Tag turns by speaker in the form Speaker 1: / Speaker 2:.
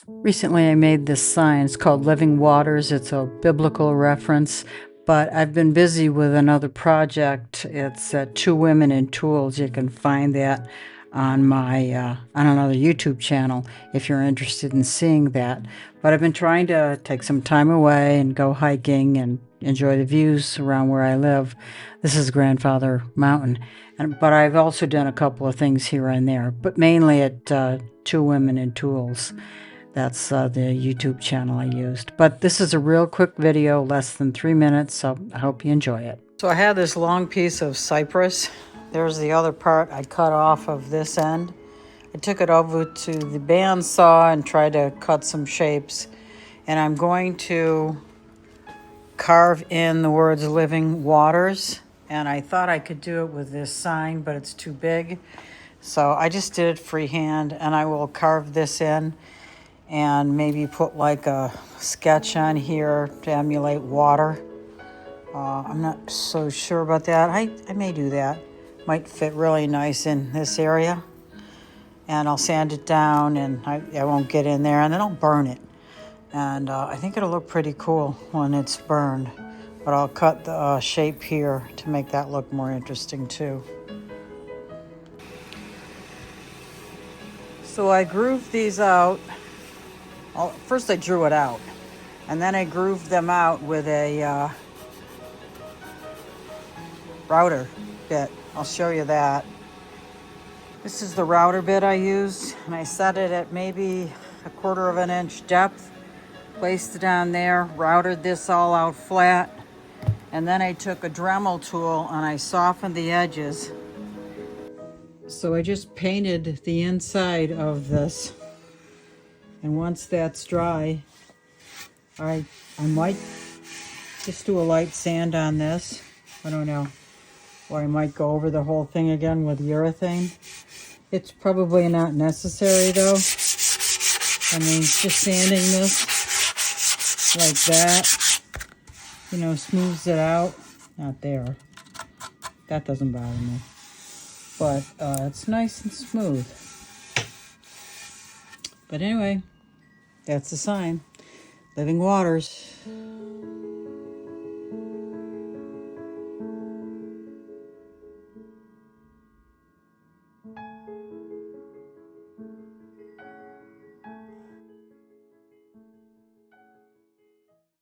Speaker 1: Recently I made this sign. It's called Living Waters. It's a biblical reference, but I've been busy with another project. It's Two Women and Tools. You can find that on my on another YouTube channel if you're interested in seeing that. But I've been trying to take some time away and go hiking and enjoy the views around where I live. This is Grandfather Mountain, but I've also done a couple of things here and there, but mainly at Two Women and Tools. That's the YouTube channel I used. But this is a real quick video, less than 3 minutes, so I hope you enjoy it. So I had this long piece of cypress. There's the other part I cut off of this end. I took it over to the bandsaw and tried to cut some shapes. And I'm going to carve in the words Living Waters. And I thought I could do it with this sign, but it's too big. So I just did it freehand, and I will carve this in and maybe put like a sketch on here to emulate water. I'm not so sure about that. I may do that. Might fit really nice in this area. And I'll sand it down, and I won't get in there, and then I'll burn it. And I think it'll look pretty cool when it's burned. But I'll cut the shape here to make that look more interesting too. So I grooved these out. First I drew it out, and then I grooved them out with a router bit. I'll show you that. This is the router bit I used, and I set it at maybe 1/4 of an inch depth. Placed it on there, routed this all out flat, and then I took a Dremel tool and I softened the edges. So I just painted the inside of this. And once that's dry, I might just do a light sand on this. I don't know. Or I might go over the whole thing again with urethane. It's probably not necessary though. I mean, just sanding this like that, you know, smooths it out. Not there. That doesn't bother me. But it's nice and smooth. But anyway, that's the sign. Living Waters.